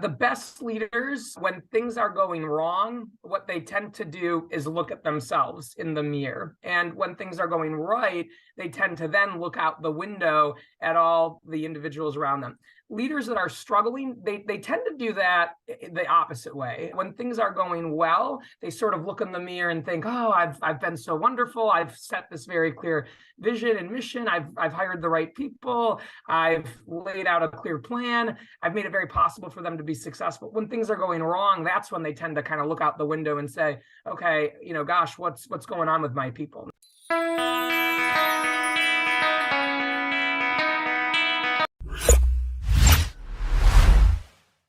The best leaders, when things are going wrong, what they tend to do is look at themselves in the mirror. And when things are going right, they tend to then look out the window at all the individuals around them. Leaders that are struggling, they tend to do that the opposite way. When things are going well, they sort of look in the mirror and think, oh, I've been so wonderful. I've set this very clear vision and mission. I've hired the right people. I've laid out a clear plan. I've made it very possible for them to be successful. When things are going wrong, that's when they tend to kind of look out the window and say, okay, gosh, what's going on with my people?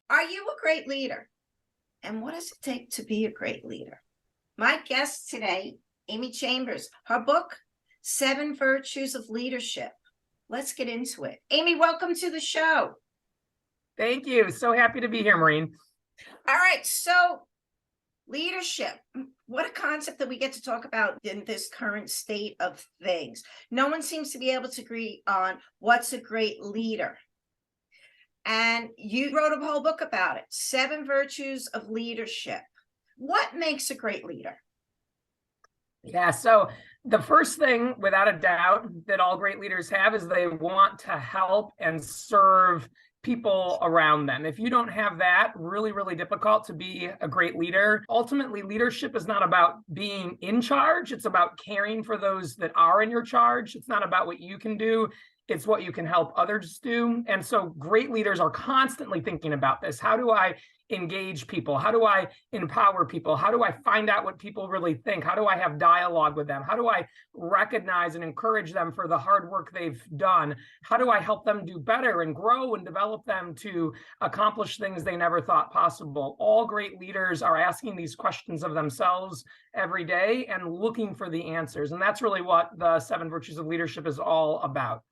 Are you a great leader? And what does it take to be a great leader? My guest today, Amy Chambers, her book, 7 Virtues of Leadership. Let's get into it. Amy, welcome to the show. Thank you. So happy to be here, Maureen. All right. So leadership, what a concept that we get to talk about in this current state of things. No one seems to be able to agree on what's a great leader. And you wrote a whole book about it, 7 Virtues of Leadership. What makes a great leader? Yeah, so the first thing, without a doubt, that all great leaders have is they want to help and serve people around them. If you don't have that, really, really difficult to be a great leader. Ultimately, leadership is not about being in charge. It's about caring for those that are in your charge. It's not about what you can do. It's what you can help others do. And so great leaders are constantly thinking about this. How do I engage people? How do I empower people? How do I find out what people really think? How do I have dialogue with them? How do I recognize and encourage them for the hard work they've done? How do I help them do better and grow and develop them to accomplish things they never thought possible? All great leaders are asking these questions of themselves every day and looking for the answers. And that's really what the 7 Virtues of Leadership is all about.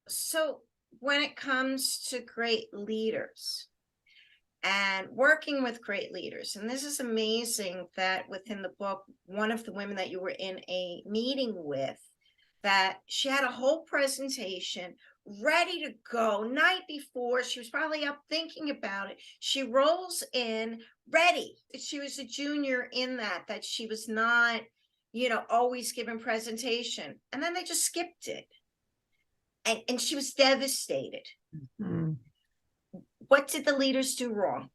So when it comes to great leaders and working with great leaders, and this is amazing that within the book, one of the women that you were in a meeting with, that she had a whole presentation ready to go night before. She was probably up thinking about it. She rolls in ready. She was a junior in that she was not, always giving presentation. And then they just skipped it. And she was devastated. Mm-hmm. What did the leaders do wrong?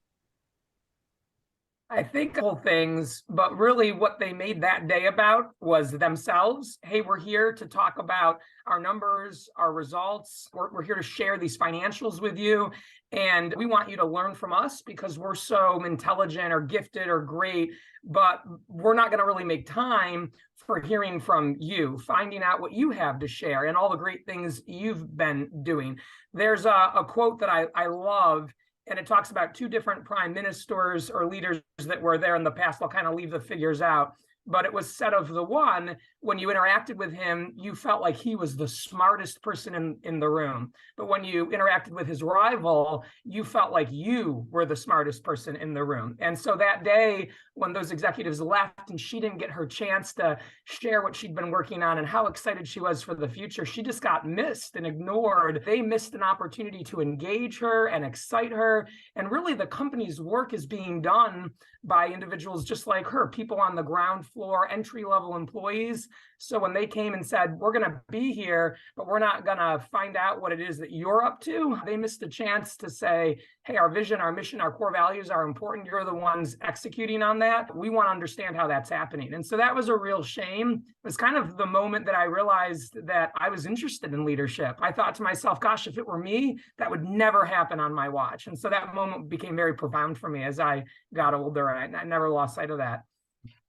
I think a couple things, but really what they made that day about was themselves. Hey, we're here to talk about our numbers, our results. We're here to share these financials with you. And we want you to learn from us because we're so intelligent or gifted or great, but we're not going to really make time for hearing from you, finding out what you have to share and all the great things you've been doing. There's a quote that I love, and it talks about 2 different prime ministers or leaders that were there in the past. I'll kind of leave the figures out. But it was said of the one, when you interacted with him, you felt like he was the smartest person in the room. But when you interacted with his rival, you felt like you were the smartest person in the room. And so that day, when those executives left and she didn't get her chance to share what she'd been working on and how excited she was for the future, she just got missed and ignored. They missed an opportunity to engage her and excite her. And really, the company's work is being done by individuals just like her, people on the ground floor, entry-level employees. So when they came and said, we're going to be here, but we're not going to find out what it is that you're up to, they missed a chance to say, hey, our vision, our mission, our core values are important. You're the ones executing on that. We want to understand how that's happening. And so that was a real shame. It was kind of the moment that I realized that I was interested in leadership. I thought to myself, gosh, if it were me, that would never happen on my watch. And so that moment became very profound for me as I got older. And I never lost sight of that.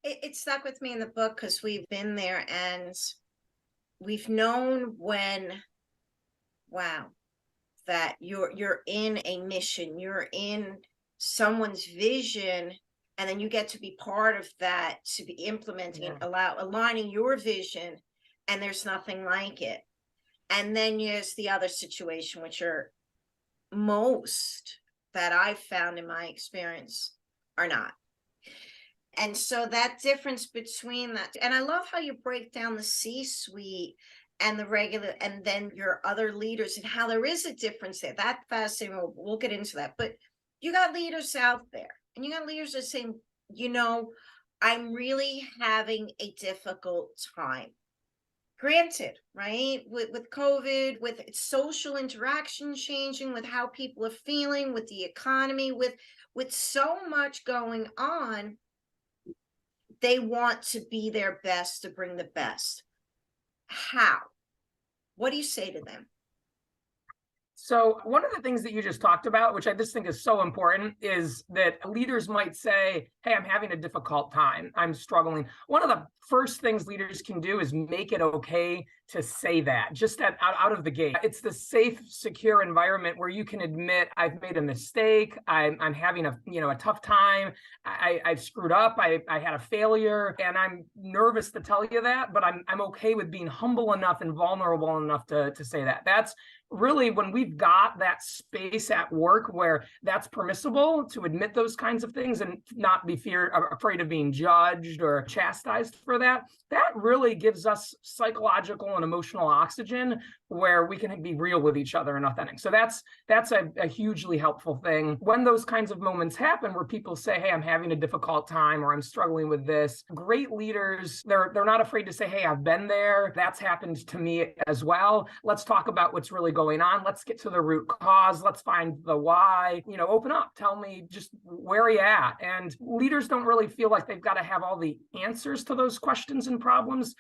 It stuck with me in the book because we've been there and we've known when, wow, that you're in a mission, you're in someone's vision, and then you get to be part of that, to be implementing, aligning your vision, and there's nothing like it. And then there's the other situation, which are most that I've found in my experience are not. And so that difference between that, and I love how you break down the C-suite and the regular, and then your other leaders and how there is a difference there. That fascinating. We'll get into that. But you got leaders out there, and you got leaders that saying, you know, I'm really having a difficult time. Granted, right? With COVID, with social interaction changing, with how people are feeling, with the economy, with so much going on, they want to be their best, to bring the best. How? What do you say to them? So one of the things that you just talked about, which I just think is so important, is that leaders might say, hey, I'm having a difficult time. I'm struggling. One of the first things leaders can do is make it okay to say that, just out of the gate. It's the safe, secure environment where you can admit, I've made a mistake. I'm having a tough time. I've screwed up. I had a failure, and I'm nervous to tell you that, but I'm okay with being humble enough and vulnerable enough to say that. That's really when we've got that space at work where that's permissible to admit those kinds of things and not be afraid of being judged or chastised for that. That really gives us psychological and emotional oxygen where we can be real with each other and authentic. So that's a hugely helpful thing. When those kinds of moments happen where people say, hey, I'm having a difficult time, or I'm struggling with this, great leaders, they're not afraid to say, hey, I've been there. That's happened to me as well. Let's talk about what's really going on. Let's get to the root cause. Let's find the why. Open up. Tell me just where are you at? And leaders don't really feel like they've got to have all the answers to those questions and problems.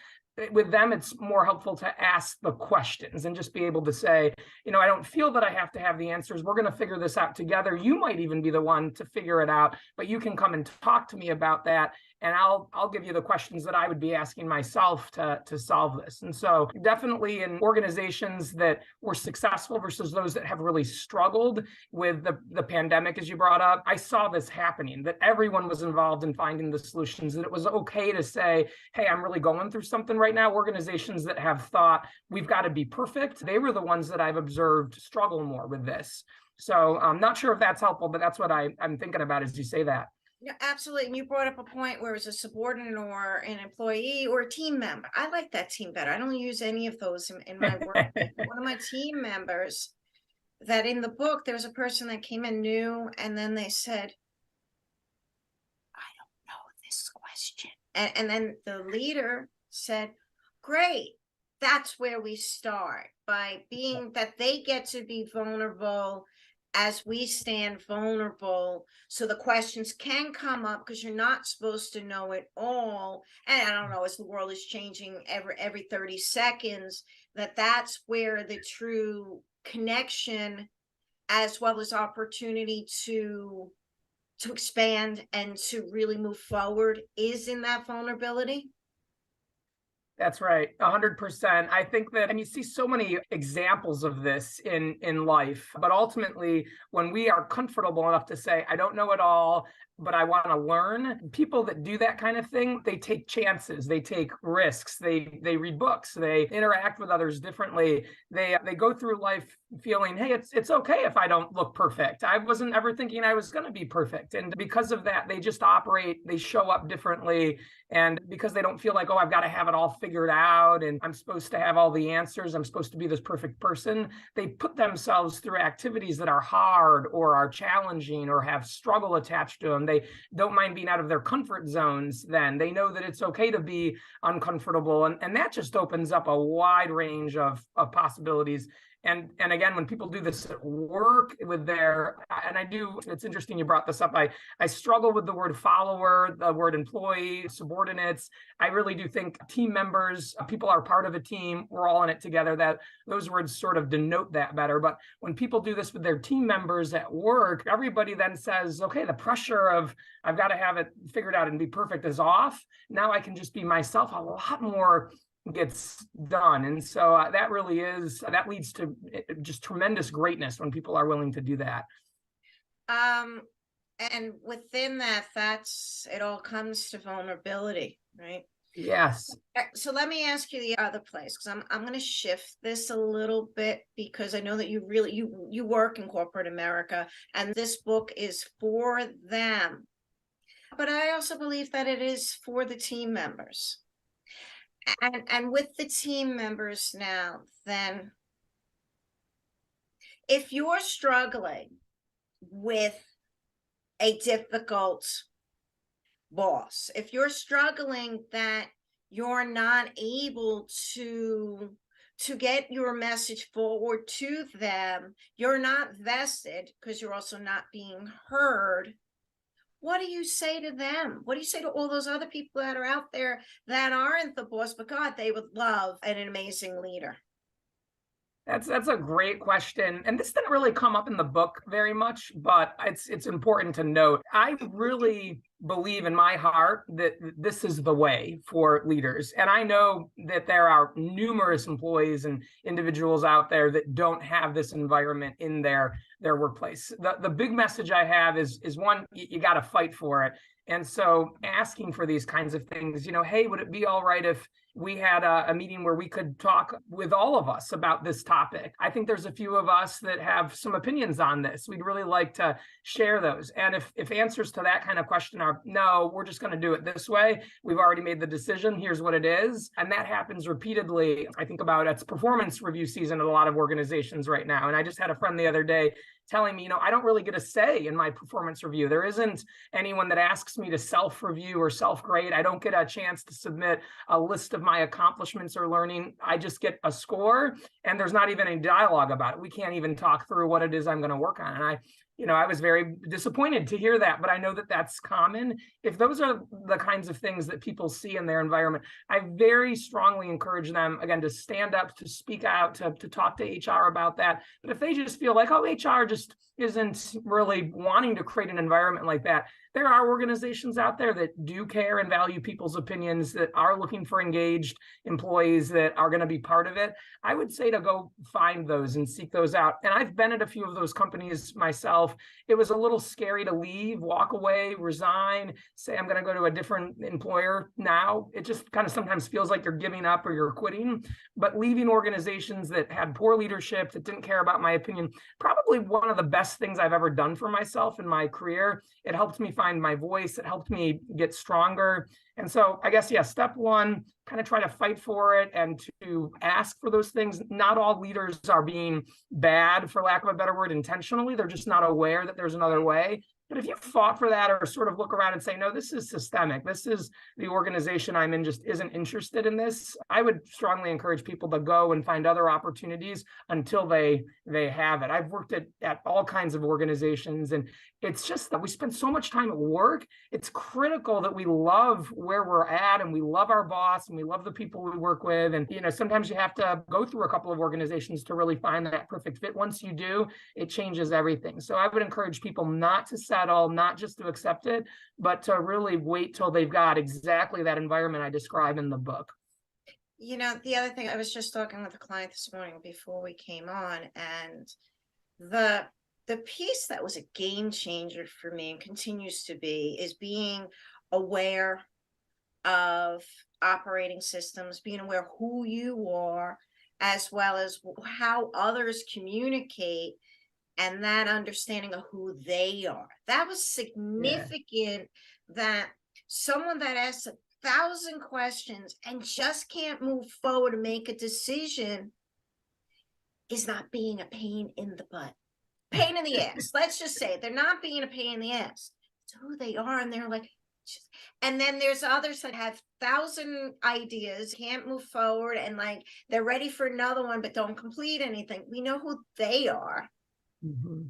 With them, it's more helpful to ask the questions and just be able to say, I don't feel that I have to have the answers. We're going to figure this out together. You might even be the one to figure it out, but you can come and talk to me about that. And I'll give you the questions that I would be asking myself to solve this. And so definitely in organizations that were successful versus those that have really struggled with the pandemic, as you brought up, I saw this happening, that everyone was involved in finding the solutions, that it was okay to say, hey, I'm really going through something right now. Organizations that have thought we've got to be perfect, they were the ones that I've observed struggle more with this. So I'm not sure if that's helpful, but that's what I'm thinking about as you say that. Yeah, absolutely. And you brought up a point where it's a subordinate or an employee or a team member. I like that team better. I don't use any of those in my work. One of my team members, that in the book, there was a person that came in new, and then they said, I don't know this question. And then the leader said, great. That's where we start, by being that they get to be vulnerable as we stand vulnerable, so the questions can come up, because you're not supposed to know it all. And I don't know, as the world is changing every 30 seconds, that's where the true connection, as well as opportunity to expand and to really move forward, is in that vulnerability. That's right, 100%. I think that, and you see so many examples of this in life, but ultimately, when we are comfortable enough to say, I don't know it all, but I want to learn, people that do that kind of thing, they take chances, they take risks, they read books, they interact with others differently. They go through life feeling, hey, it's okay if I don't look perfect. I wasn't ever thinking I was going to be perfect. And because of that, they just operate, they show up differently. And because they don't feel like, oh, I've got to have it all figured out and I'm supposed to have all the answers, I'm supposed to be this perfect person, they put themselves through activities that are hard or are challenging or have struggle attached to them. They don't mind being out of their comfort zones. Then they know that it's okay to be uncomfortable. And that just opens up a wide range of possibilities. And again, when people do this at work with it's interesting you brought this up. I struggle with the word follower, the word employee, subordinates. I really do think team members, people are part of a team. We're all in it together. That those words sort of denote that better. But when people do this with their team members at work, everybody then says, okay, the pressure of I've got to have it figured out and be perfect is off. Now I can just be myself. A lot more gets done. And so that leads to just tremendous greatness when people are willing to do that. And within it all comes to vulnerability, right? Yes. So let me ask you the other place, because I'm going to shift this a little bit, because I know that you work in corporate America, and this book is for them. But I also believe that it is for the team members. And with the team members now, then, if you're struggling with a difficult boss, if you're struggling that you're not able to get your message forward to them, you're not vested because you're also not being heard, what do you say to them? What do you say to all those other people that are out there that aren't the boss, but God, they would love an amazing leader? That's a great question. And this didn't really come up in the book very much, but it's important to note. I really believe in my heart that this is the way for leaders. And I know that there are numerous employees and individuals out there that don't have this environment in their workplace. The big message I have is one, you got to fight for it. And so asking for these kinds of things, hey, would it be all right if we had a meeting where we could talk with all of us about this topic? I think there's a few of us that have some opinions on this. We'd really like to share those. And if answers to that kind of question are, no, we're just going to do it this way, we've already made the decision, here's what it is. And that happens repeatedly. I think about it's performance review season at a lot of organizations right now. And I just had a friend the other day telling me, I don't really get a say in my performance review. There isn't anyone that asks me to self-review or self-grade. I don't get a chance to submit a list of my accomplishments or learning. I just get a score, and there's not even any dialogue about it. We can't even talk through what it is I'm going to work on. And I was very disappointed to hear that, but I know that that's common. If those are the kinds of things that people see in their environment, I very strongly encourage them, again, to stand up, to speak out, to talk to HR about that. But if they just feel like, oh, HR just isn't really wanting to create an environment like that, there are organizations out there that do care and value people's opinions, that are looking for engaged employees that are going to be part of it. I would say to go find those and seek those out. And I've been at a few of those companies myself. It was a little scary to leave, walk away, resign, say I'm going to go to a different employer now. It just kind of sometimes feels like you're giving up or you're quitting. But leaving organizations that had poor leadership, that didn't care about my opinion, probably one of the best things I've ever done for myself in my career. It helped me find my voice. It helped me get stronger. And so I guess, yeah, step one, kind of try to fight for it and to ask for those things. Not all leaders are being bad, for lack of a better word, intentionally. They're just not aware that there's another way. But if you fought for that, or sort of look around and say, no, this is systemic, this is the organization I'm in just isn't interested in this, I would strongly encourage people to go and find other opportunities until they have it. I've worked at all kinds of organizations, and it's just that we spend so much time at work. It's critical that we love where we're at, and we love our boss, and we love the people we work with. And, sometimes you have to go through a couple of organizations to really find that perfect fit. Once you do, it changes everything. So I would encourage people not to settle, not just to accept it, but to really wait till they've got exactly that environment I describe in the book. The other thing, I was just talking with a client this morning before we came on, and the piece that was a game changer for me and continues to be is being aware of operating systems, being aware of who you are, as well as how others communicate, and that understanding of who they are. That was significant. That someone that asks 1,000 questions and just can't move forward and make a decision is not being a pain in the butt. Pain in the ass. Let's just say they're not being a pain in the ass. It's who they are, and they're like, and then there's others that have 1,000 ideas, can't move forward, and like they're ready for another one but don't complete anything. We know who they are. Mm-hmm.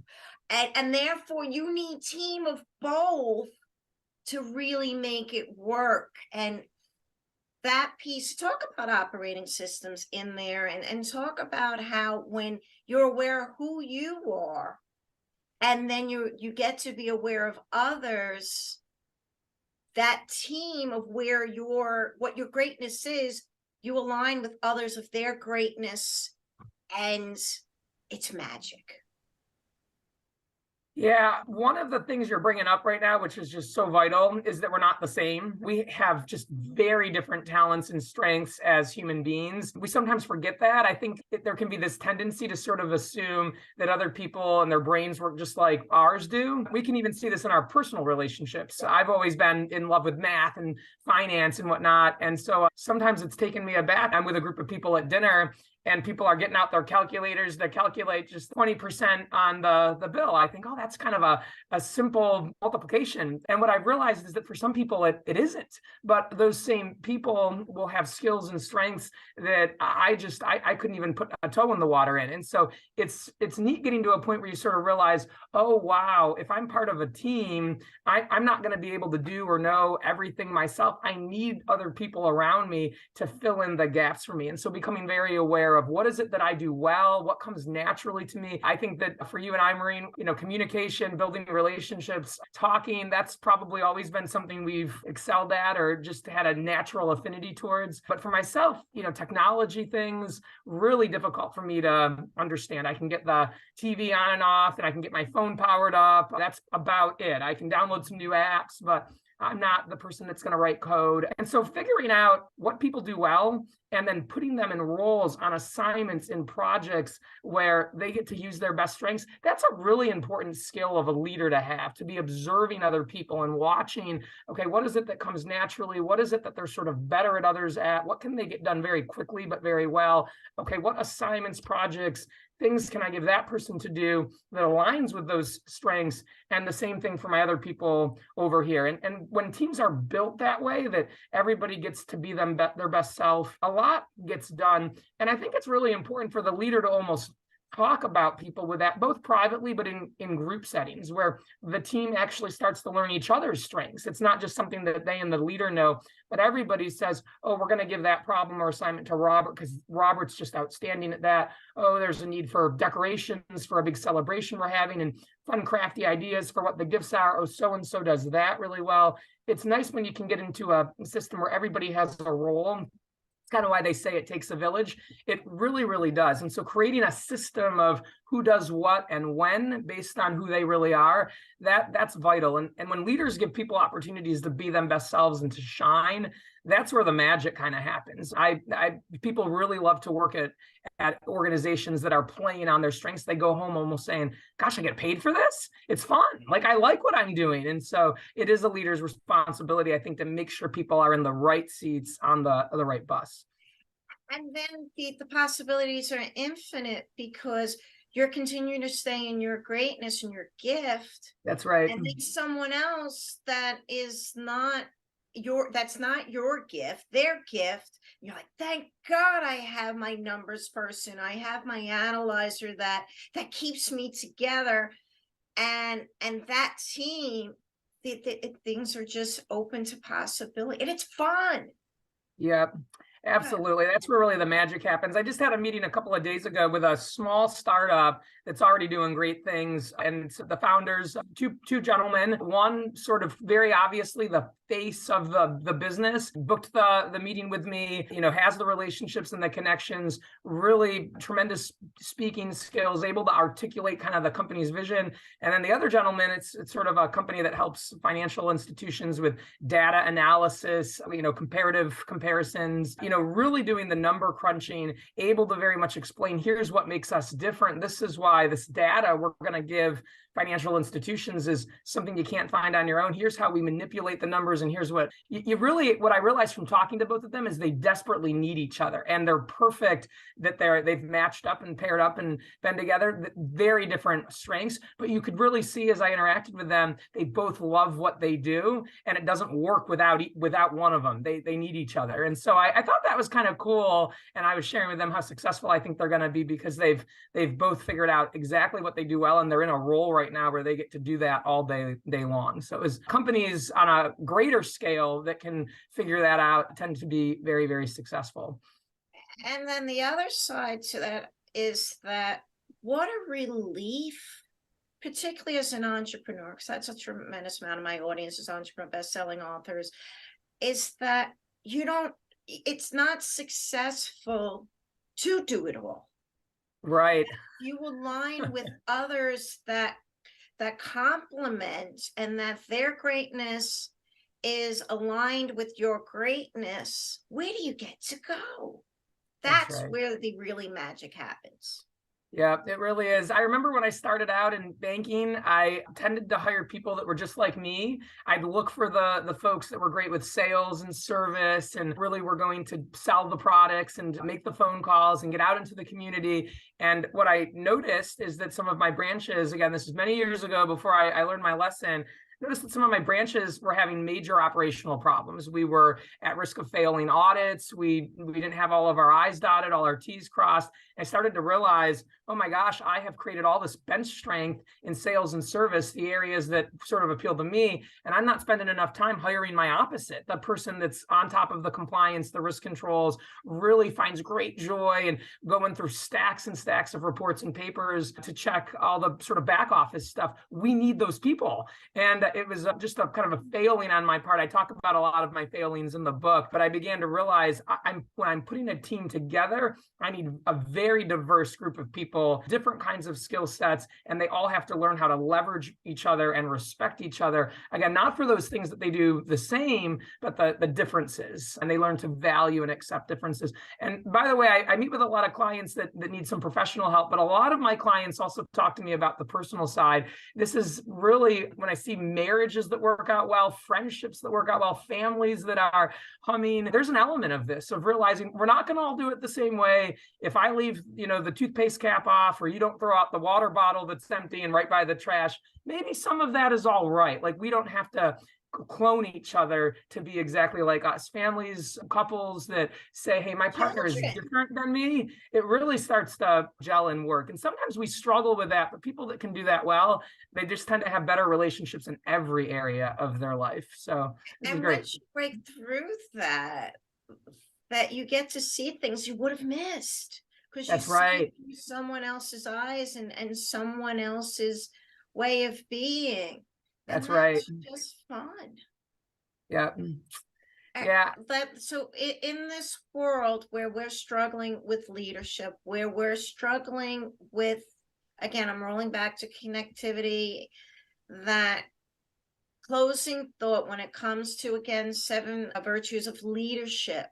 And therefore you need a team of both to really make it work. And that piece, talk about operating systems in there, and talk about how when you're aware of who you are, and then you get to be aware of others, that team of what your greatness is, you align with others of their greatness, and it's magic. Yeah, one of the things you're bringing up right now, which is just so vital, is that we're not the same. We have just very different talents and strengths as human beings. We sometimes forget that. I think there can be this tendency to sort of assume that other people and their brains work just like ours do. We can even see this in our personal relationships. I've always been in love with math and finance and whatnot. And so sometimes it's taken me aback. I'm with a group of people at dinner, and people are getting out their calculators to calculate just 20% on the bill. I think, oh, that's kind of a simple multiplication. And what I've realized is that for some people it isn't, but those same people will have skills and strengths that I couldn't even put a toe in the water in. And so it's neat getting to a point where you sort of realize, oh, wow, if I'm part of a team, I'm not going to be able to do or know everything myself. I need other people around me to fill in the gaps for me. And so becoming very aware of what is it that I do well, what comes naturally to me. I think that for you and I, Maureen, communication, building relationships, talking, that's probably always been something we've excelled at or just had a natural affinity towards. But for myself, technology things, really difficult for me to understand. I can get the TV on and off, and I can get my phone powered up. That's about it. I can download some new apps, but I'm not the person that's going to write code. And so figuring out what people do well and then putting them in roles on assignments in projects where they get to use their best strengths, that's a really important skill of a leader to be observing other people and watching, okay, what is it that comes naturally? What is it that they're sort of better at others at? What can they get done very quickly, but very well? Okay, what assignments, projects, things can I give that person to do that aligns with those strengths? And the same thing for my other people over here. And when teams are built that way, that everybody gets to be their best self, a lot gets done. And I think it's really important for the leader to almost talk about people with that, both privately, but in group settings where the team actually starts to learn each other's strengths. It's not just something that they and the leader know, but everybody says, oh, we're going to give that problem or assignment to Robert because Robert's just outstanding at that. Oh, there's a need for decorations for a big celebration we're having and fun, crafty ideas for what the gifts are. Oh, so-and-so does that really well. It's nice when you can get into a system where everybody has a role. It's kind of why they say it takes a village. It really, really does. And so creating a system of who does what and when based on who they really are, that's vital. And when leaders give people opportunities to be them best selves and to shine, that's where the magic kind of happens. People really love to work at organizations that are playing on their strengths. They go home almost saying, gosh, I get paid for this. It's fun. Like, I like what I'm doing. And so it is a leader's responsibility, I think, to make sure people are in the right seats on the right bus. And then the possibilities are infinite because you're continuing to stay in your greatness and your gift. That's right. And then someone else that is not that's not your gift, their gift. You're like, thank God I have my numbers person. I have my analyzer that keeps me together. And that team, things are just open to possibility, and it's fun. Yep. Absolutely. That's where really the magic happens. I just had a meeting a couple of days ago with a small startup that's already doing great things. And it's the founders, two gentlemen, one sort of very obviously the face of the business, booked the meeting with me, has the relationships and the connections, really tremendous speaking skills, able to articulate kind of the company's vision. And then the other gentleman, it's sort of a company that helps financial institutions with data analysis, comparative comparisons, really doing the number crunching, able to very much explain, here's what makes us different. This is why this data we're going to give financial institutions is something you can't find on your own. Here's how we manipulate the numbers. And here's what what I realized from talking to both of them is they desperately need each other, and they're perfect that they've matched up and paired up and been together. Very different strengths, but you could really see as I interacted with them, they both love what they do, and it doesn't work without one of them. They need each other. And so I thought that was kind of cool. And I was sharing with them how successful I think they're going to be because they've both figured out exactly what they do well, and they're in a role right now where they get to do that all day long. So as companies on a greater scale that can figure that out tend to be very, very successful. And then the other side to that is that what a relief, particularly as an entrepreneur, because that's a tremendous amount of my audience is entrepreneur, best-selling authors, is that it's not successful to do it all. Right. You align with others that complement, and that their greatness is aligned with your greatness. Where do you get to go? That's right. Where the really magic happens. Yeah, it really is. I remember when I started out in banking, I tended to hire people that were just like me. I'd look for the folks that were great with sales and service and really were going to sell the products and make the phone calls and get out into the community. And what I noticed is that some of my branches, again, this is many years ago before I learned my lesson, noticed that some of my branches were having major operational problems. We were at risk of failing audits. We didn't have all of our I's dotted, all our T's crossed. I started to realize, oh my gosh, I have created all this bench strength in sales and service, the areas that sort of appeal to me. And I'm not spending enough time hiring my opposite, the person that's on top of the compliance, the risk controls, really finds great joy and going through stacks and stacks of reports and papers to check all the sort of back office stuff. We need those people. And it was just a kind of a failing on my part. I talk about a lot of my failings in the book, but I began to realize when I'm putting a team together, I need a very diverse group of people, different kinds of skill sets, and they all have to learn how to leverage each other and respect each other. Again, not for those things that they do the same, but the differences, and they learn to value and accept differences. And by the way, I meet with a lot of clients that need some professional help, but a lot of my clients also talk to me about the personal side. This is really when I see marriages that work out well, friendships that work out well, families that are humming. There's an element of this, of realizing we're not going to all do it the same way. If I leave, the toothpaste cap off, or you don't throw out the water bottle that's empty and right by the trash, maybe some of that is all right. Like, we don't have to clone each other to be exactly like us. Families, couples that say, hey, my partner is different than me, it really starts to gel and work. And sometimes we struggle with that, but people that can do that well, they just tend to have better relationships in every area of their life. So this is great. Once you break through that you get to see things you would have missed, because That's right. see someone else's eyes and someone else's way of being. That's right. Just fun. Yeah. Yeah. So in this world where we're struggling with leadership, where we're struggling with, again, I'm rolling back to connectivity, that closing thought when it comes to, again, 7 virtues of leadership,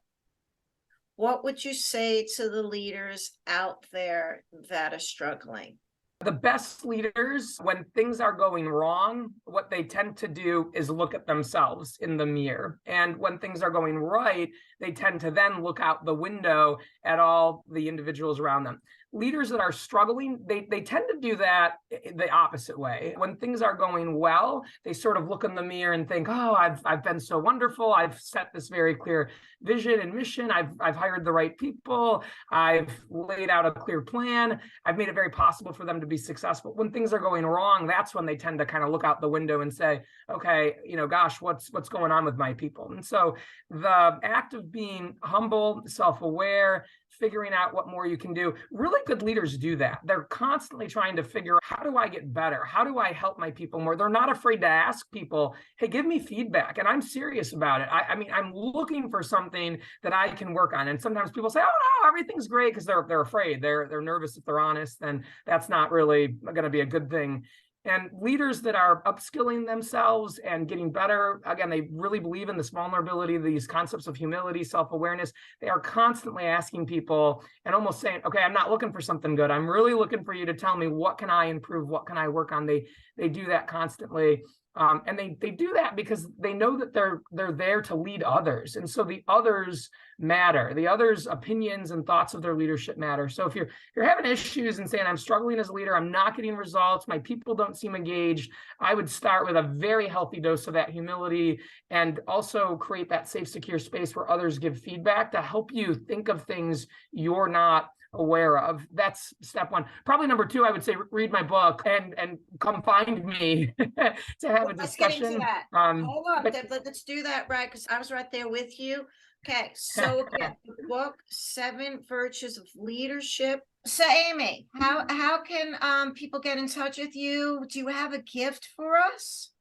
what would you say to the leaders out there that are struggling? The best leaders, when things are going wrong, what they tend to do is look at themselves in the mirror. And when things are going right, they tend to then look out the window at all the individuals around them. Leaders that are struggling, they tend to do that the opposite way. When things are going well, they sort of look in the mirror and think, oh, I've been so wonderful. I've set this very clear vision and mission. I've hired the right people. I've laid out a clear plan. I've made it very possible for them to be successful. When things are going wrong, that's when they tend to kind of look out the window and say, okay, gosh, what's going on with my people? And so the act of being humble, self-aware, figuring out what more you can do. Really good leaders do that. They're constantly trying to figure out, how do I get better? How do I help my people more? They're not afraid to ask people, hey, give me feedback. And I'm serious about it. I mean, I'm looking for something that I can work on. And sometimes people say, oh no, everything's great, because they're afraid. They're nervous. If they're honest, then that's not really going to be a good thing. And leaders that are upskilling themselves and getting better, again, they really believe in this vulnerability, these concepts of humility, self-awareness. They are constantly asking people and almost saying, okay, I'm not looking for something good. I'm really looking for you to tell me, what can I improve? What can I work on? They do that constantly. And they do that because they know that they're there to lead others. And so the others matter. The others' opinions and thoughts of their leadership matter. So if you're having issues and saying, I'm struggling as a leader, I'm not getting results, my people don't seem engaged, I would start with a very healthy dose of that humility, and also create that safe, secure space where others give feedback to help you think of things you're not aware of. That's step 1. Probably number 2, I would say, read my book and come find me to have a discussion. Let's get into that. Hold on, let's do that, right? Because I was right there with you. Okay, so again, the book, 7 Virtues of Leadership. So Amy, how can people get in touch with you? Do you have a gift for us?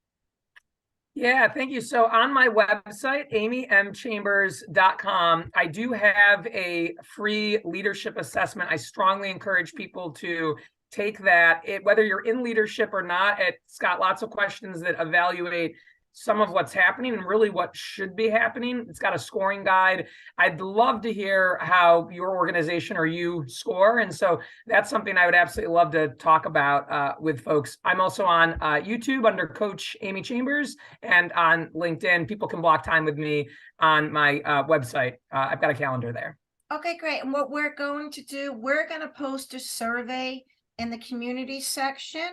Yeah, thank you. So on my website, amymchambers.com, I do have a free leadership assessment. I strongly encourage people to take that. Whether you're in leadership or not, it's got lots of questions that evaluate some of what's happening and really what should be happening. It's got a scoring guide. I'd love to hear how your organization or you score. And so that's something I would absolutely love to talk about with folks. I'm also on YouTube under Coach Amy Chambers, and on LinkedIn. People can block time with me on my website. I've got a calendar there. Okay, great. And what we're going to do, we're going to post a survey in the community section,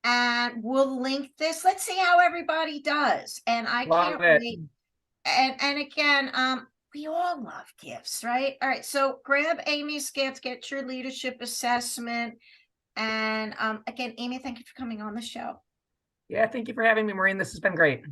and we'll link this. Let's see how everybody does. And I can't wait. And again, we all love gifts, right? All right, so grab Amy's gift, get your leadership assessment. And again, Amy, thank you for coming on the show. Yeah, thank you for having me, Maureen. This has been great.